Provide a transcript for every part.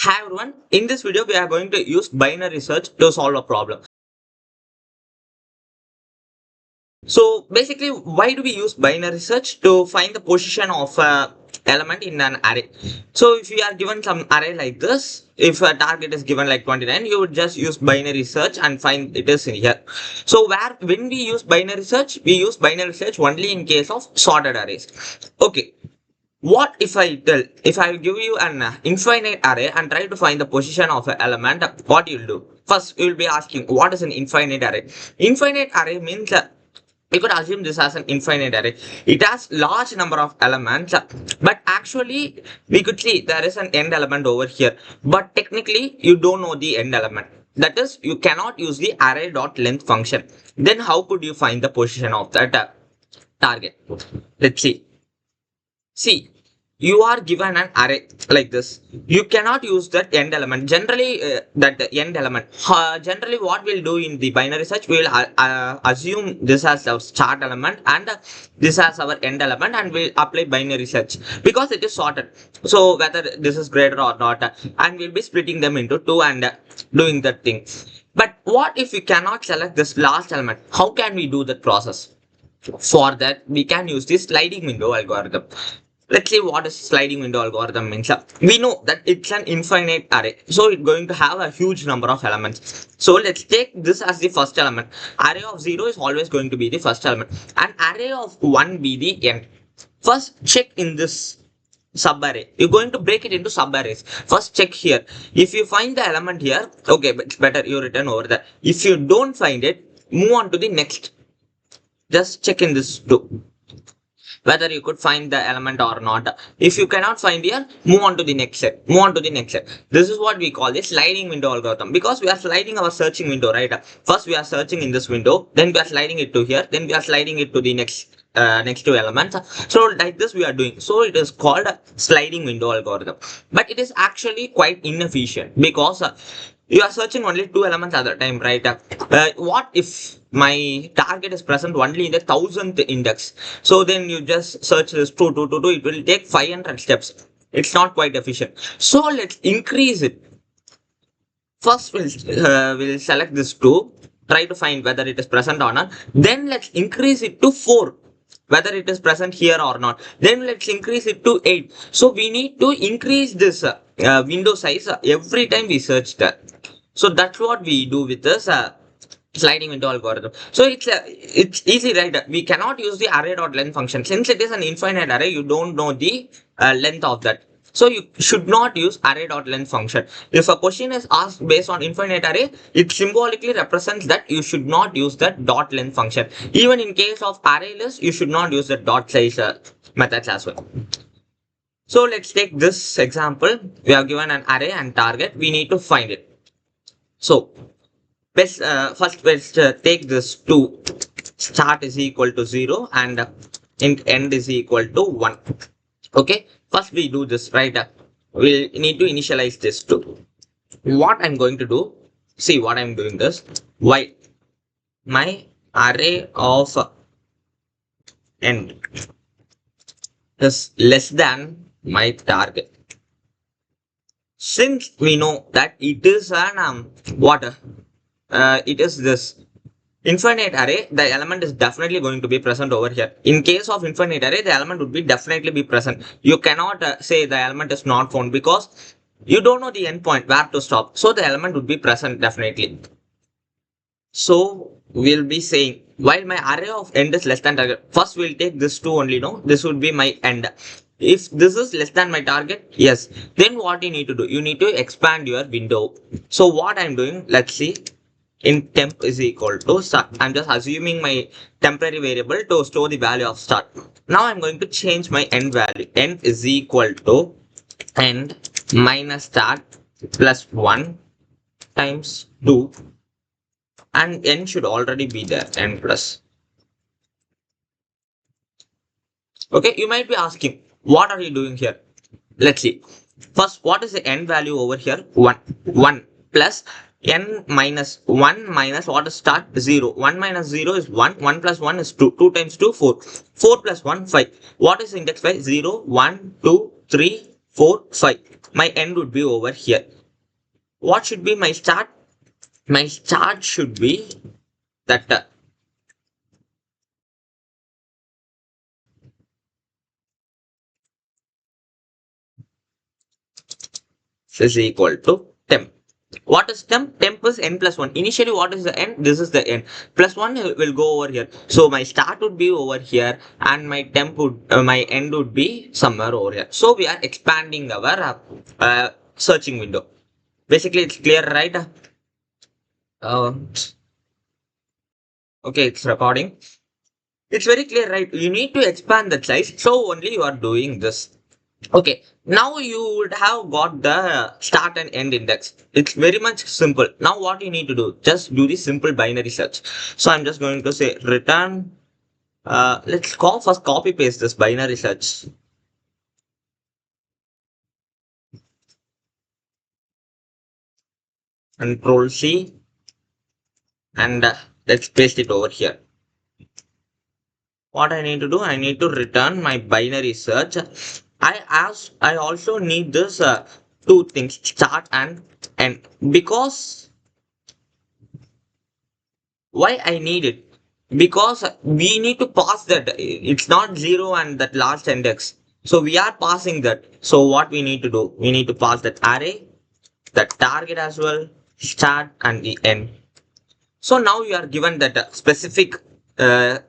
Hi everyone, in this video we are going to use binary search to solve a problem. So basically, why do we use binary search? To find the position of a element in an array. So if you are given some array like this, if a target is given like 29, you would just use binary search and find it is in here. So when we use binary search, we use binary search only in case of sorted arrays. Okay. What if I give you an infinite array and try to find the position of an element, what you'll do? First, you'll be asking, what is an infinite array? Infinite array means you could assume this as an infinite array. It has large number of elements, but actually we could see there is an end element over here. But technically, you don't know the end element. That is, you cannot use the array.length function. Then how could you find the position of that target? Let's see. See, you are given an array like this. You cannot use that end element. Generally, generally what we'll do in the binary search, we'll assume this as our start element and this as our end element, and we'll apply binary search because it is sorted. So whether this is greater or not, and we'll be splitting them into two and doing that thing. But what if we cannot select this last element? How can we do that process? For that, we can use this sliding window algorithm. Let's see what is sliding window algorithm means. We know that it's an infinite array, so it's going to have a huge number of elements. So let's take this as the first element. Array of 0 is always going to be the first element, and array of 1 be the end. First, check in this subarray. You're going to break it into subarrays. First, check here. If you find the element here, okay, but it's better you return over there. If you don't find it, move on to the next. Just check in this too, whether you could find the element or not. If you cannot find here, move on to the next set. This is what we call the sliding window algorithm, because we are sliding our searching window, right? First we are searching in this window, then we are sliding it to here, then we are sliding it to the next two elements. So like this we are doing. So it is called a sliding window algorithm, but it is actually quite inefficient because you are searching only two elements at a time, right? What if my target is present only in the 1000th index? So then you just search this 2, 2, 2, 2. It will take 500 steps. It's not quite efficient. So let's increase it. First, we'll select this 2. Try to find whether it is present or not. Then let's increase it to 4. Whether it is present here or not. Then let's increase it to 8. So we need to increase this window size every time we search that. So that's what we do with this sliding window algorithm. So it's easy, right? We cannot use the array.length function. Since it is an infinite array, you don't know the length of that. So you should not use array.length function. If a question is asked based on infinite array, it symbolically represents that you should not use that dot length function. Even in case of array list, you should not use the dot size methods as well. So let's take this example. We have given an array and target. We need to find it. So first let's take this 2. Start is equal to 0 and end is equal to 1. Okay, first we do this, right? We'll need to initialize this 2. What I'm going to do, see what I'm doing this, while my array of end is less than my target. Since we know that it is an it is this infinite array, the element is definitely going to be present over here. In case of infinite array, the element would be definitely be present. You cannot say the element is not found because you don't know the endpoint where to stop. So the element would be present definitely. So we'll be saying, while my array of end is less than target, first we'll take this 2 only. No, this would be my end. If this is less than my target, yes, then what you need to do, you need to expand your window. So what I'm doing, let's see, in temp is equal to start. I'm just assuming my temporary variable to store the value of start. Now I'm going to change my end value. End is equal to end minus start plus 1 times 2, and end should already be there, end plus. Okay, you might be asking, what are you doing here? Let's see. First, what is the end value over here? 1. 1 plus n minus 1 minus what is start? 0. 1 minus 0 is 1. 1 plus 1 is 2. 2 times 2, 4. 4 plus 1, 5. What is index 5? 0, 1, 2, 3, 4, 5. My end would be over here. What should be my start? My start should be that is equal to temp. What is temp? Temp is n plus 1. Initially, what is the n? This is the n. Plus 1 will go over here. So my start would be over here and my temp would, my end would be somewhere over here. So we are expanding our searching window. Basically, it's clear, right? Uh, okay, it's recording. It's very clear, right? You need to expand the size. So only you are doing this. Okay, now you would have got the start and end index. It's very much simple. Now what you need to do, just do the simple binary search. So I'm just going to say return, let's first copy paste this binary search. Control C and let's paste it over here. What I need to do, I need to return my binary search. I also need this two things, start and end, because why I need it? Because we need to pass that. It's not zero and that last index. So we are passing that. So what we need to do? We need to pass that array, that target as well, start and the end. So now you are given that specific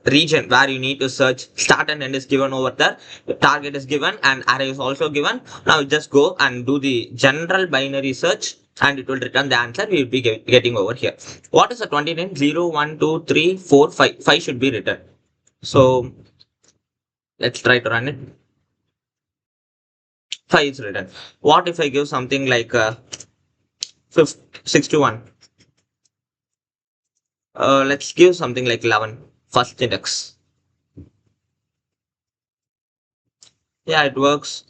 region where you need to search. Start and end is given over there. The target is given and array is also given. Now just go and do the general binary search and it will return the answer we will be getting over here. What is the 29? 0, 1, 2, 3, 4, 5. 5 should be written. So let's try to run it. 5 is written. What if I give something like 61? Let's give something like 11. First index. Yeah, it works.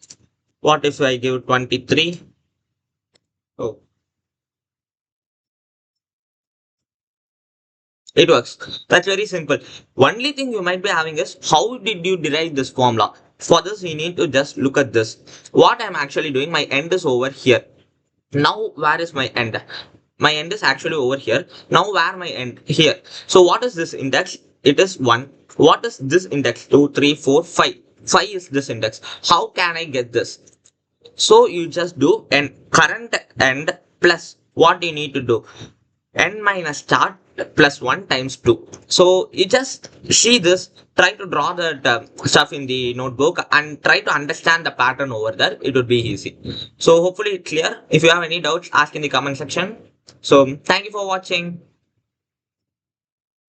What if I give 23? Oh, it works. That's very simple. Only thing you might be having is how did you derive this formula? For this, we need to just look at this. What I'm actually doing, my end is over here. Now, where is my end? My end is actually over here. Now, where my end? Here. So, what is this index? It is 1. What is this index? 2, 3, 4, 5. 5 is this index. How can I get this? So you just do n current end plus what you need to do, n minus start plus 1 times 2. So you just see this, try to draw that stuff in the notebook and try to understand the pattern over there. It would be easy. So hopefully it's clear. If you have any doubts, ask in the comment section. So thank you for watching.